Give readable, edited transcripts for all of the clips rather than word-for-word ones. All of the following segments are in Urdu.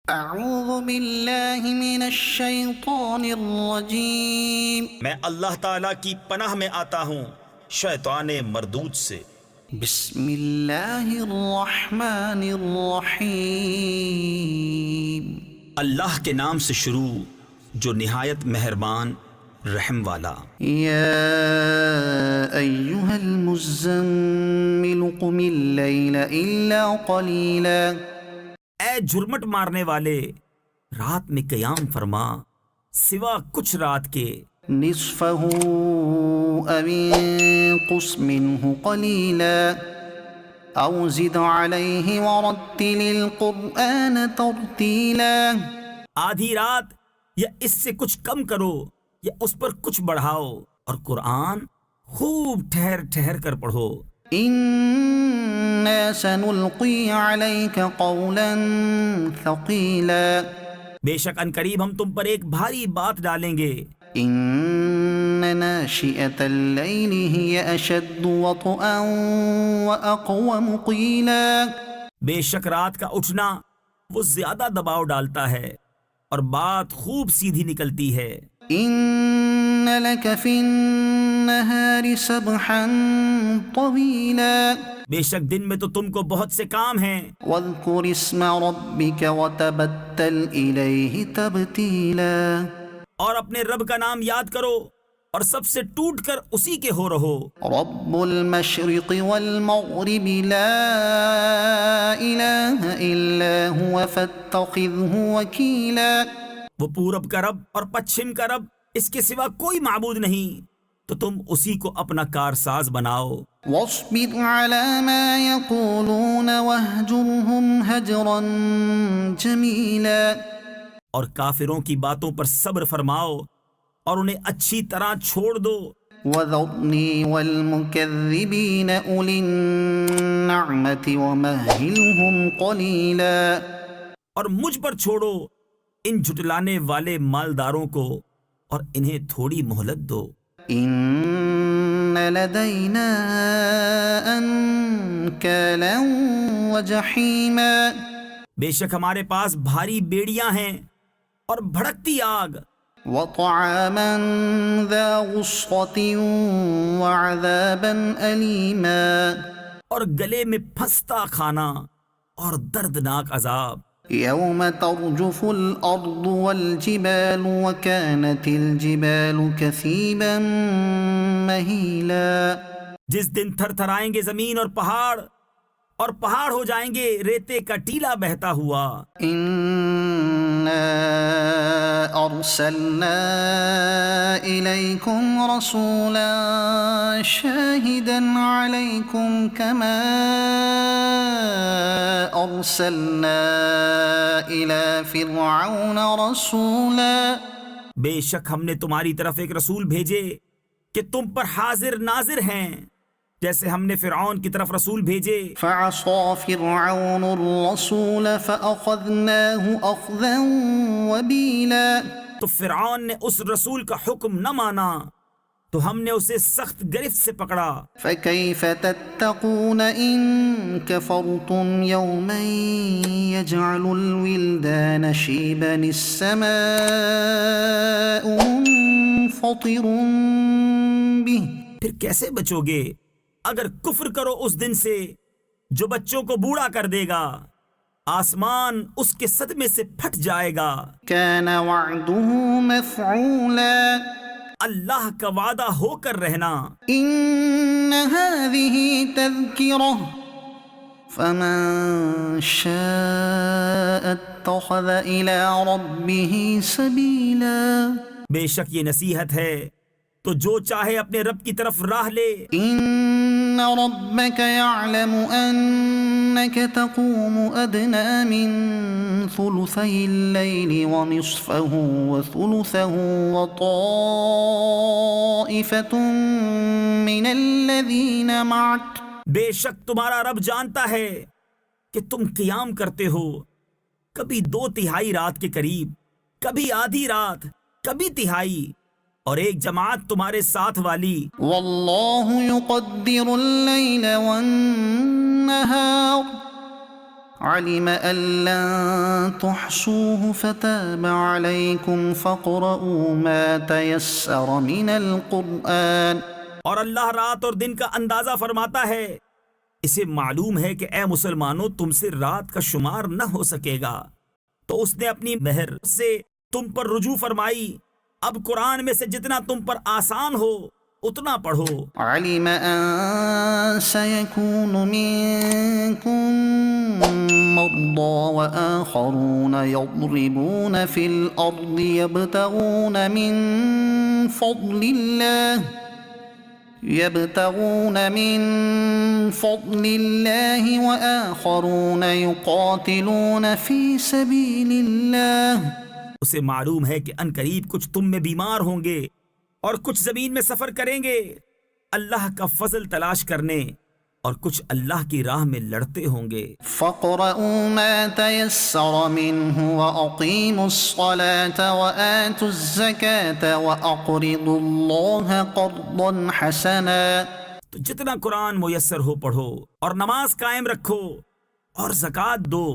اعوذ باللہ من الشیطان الرجیم میں اللہ تعالیٰ کی پناہ میں آتا ہوں شیطان مردود سے۔ بسم اللہ الرحمن الرحیم اللہ کے نام سے شروع جو نہایت مہربان رحم والا۔ یا ایہا المزمل قم اللیل الا قلیلا اے جھرمٹ مارنے والے رات میں قیام فرما سوا کچھ رات کے۔ نصفہ او انقص منہ قلیلا او زد علیہ ورتل القرآن ترتیلا۔ آدھی رات یا اس سے کچھ کم کرو یا اس پر کچھ بڑھاؤ اور قرآن خوب ٹھہر ٹھہر کر پڑھو۔ انا سنلقی علیک قولا ثقیلا بے شک ان قریب ہم تم پر ایک بھاری بات ڈالیں گے۔ ان ناشئة اللیل ہی اشد وطئا واقوم قیلا۔ بے شک رات کا اٹھنا وہ زیادہ دباؤ ڈالتا ہے اور بات خوب سیدھی نکلتی ہے۔ ان لک فی النہار سبحا طویلا بے شک دن میں تو تم کو بہت سے کام ہیں۔ واذکر اسم ربک وتبتل الیہ تبتیلا۔ اور اپنے رب کا نام یاد کرو اور سب سے ٹوٹ کر اسی کے ہو رہو۔ رب المشرق والمغرب لا الہ الا هو فاتخذہ وکیلا۔ وہ پورب کا رب اور پچھم کا رب، اس کے سوا کوئی معبود نہیں، تو تم اسی کو اپنا کارساز بناؤ۔ واصبر على ما يقولون واهجرهم هجرا جمیلا۔ اور کافروں کی باتوں پر صبر فرماؤ اور انہیں اچھی طرح چھوڑ دو۔ وذرنی والمکذبین اولی النعمت ومہلهم قلیلا۔ اور مجھ پر چھوڑو ان جھٹلانے والے مالداروں کو اور انہیں تھوڑی مہلت دو۔ ان لدینا انکالا وجحیما۔ بے شک ہمارے پاس بھاری بیڑیاں ہیں اور بھڑکتی آگ۔ وطعاما ذا غصۃ وعذابا الیما۔ اور گلے میں پھنستا کھانا اور دردناک عذاب۔ یوم ترجف الارض والجبال وكانت الجبال كثيبا مہیلا۔ جس دن تھر تھرائیں گے زمین اور پہاڑ ہو جائیں گے ریتے کا ٹیلا بہتا ہوا۔ انا ارسلنا الیکم رسولا شاہدا علیکم کما ارسلنا الی فرعون رسولا۔ بے شک ہم نے تمہاری طرف ایک رسول بھیجے کہ تم پر حاضر ناظر ہیں، جیسے ہم نے فرعون کی طرف رسول بھیجے۔ فعصى فرعون الرسول فأخذناه أخذا وبيلا۔ تو فرعون نے اس رسول کا حکم نہ مانا تو ہم نے اسے سخت گرفت سے پکڑا۔ فكيف تتقون إن كفرتم يوما يجعل الولدان شيبا السماء منفطر به۔ پھر کیسے بچو گے اگر کفر کرو اس دن سے جو بچوں کو بوڑھا کر دے گا، آسمان اس کے صدمے سے پھٹ جائے گا۔ كان وعده مفعولا۔ اللہ کا وعدہ ہو کر رہنا۔ إن هذه تذكرة فمن شاء اتخذ إلى ربه سبيلا۔ بے شک یہ نصیحت ہے تو جو چاہے اپنے رب کی طرف راہ لے۔ إن ربك يعلم أنك تقوم أدنى من ثلثي الليل ونصفه وثلثه وطائفة من الذين معك۔ بے شک تمہارا رب جانتا ہے کہ تم قیام کرتے ہو کبھی 2/3 رات کے قریب، کبھی آدھی رات، کبھی تہائی، اور ایک جماعت تمہارے ساتھ والی۔ واللہ یقدر اللیل والنہار علم أن لن تحصوه فتاب عليكم فاقرؤوا ما تيسر من القرآن. اور اللہ رات اور دن کا اندازہ فرماتا ہے، اسے معلوم ہے کہ اے مسلمانوں تم سے رات کا شمار نہ ہو سکے گا، تو اس نے اپنی مہر سے تم پر رجوع فرمائی، اب قرآن میں سے جتنا تم پر آسان ہو اتنا پڑھو. علم أن سيكون منكم مرضى وآخرون يضربون في الأرض يبتغون من فضل الله وآخرون يقاتلون في سبيل الله. اسے معلوم ہے کہ ان قریب کچھ تم میں بیمار ہوں گے اور کچھ زمین میں سفر کریں گے اللہ کا فضل تلاش کرنے، اور کچھ اللہ کی راہ میں لڑتے ہوں گے. فَاقْرَؤُوا مَا تَيَسَّرَ مِنْهُ وَأَقِيمُوا الصَّلَاةَ وَآتُوا الزَّكَاةَ وَأَقْرِضُوا اللَّهَ قَرْضًا حَسَنًا. تو جتنا قرآن میسر ہو پڑھو اور نماز قائم رکھو اور زکوٰۃ دو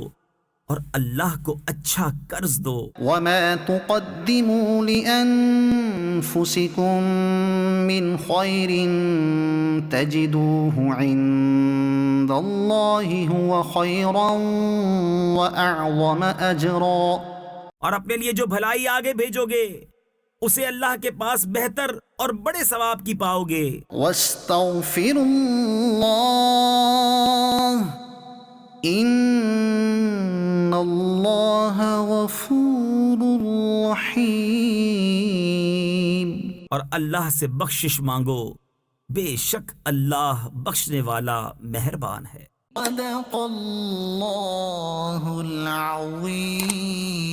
اور اللہ کو اچھا قرض دو. وَمَا تُقَدِّمُوا لِأَنفُسِكُم مِّنْ خَيْرٍ تَجِدُوهُ عِندَ اللَّهِ هُوَ خَيْرًا وَأَعْظَمَ أَجْرًا. اور اپنے لیے جو بھلائی آگے بھیجو گے اسے اللہ کے پاس بہتر اور بڑے ثواب کی پاؤ گے. وَاسْتَغْفِرُوا اللَّهَ ان اللہ غفور رحیم. اور اللہ سے بخشش مانگو، بے شک اللہ بخشنے والا مہربان ہے. صدق اللہ العظیم.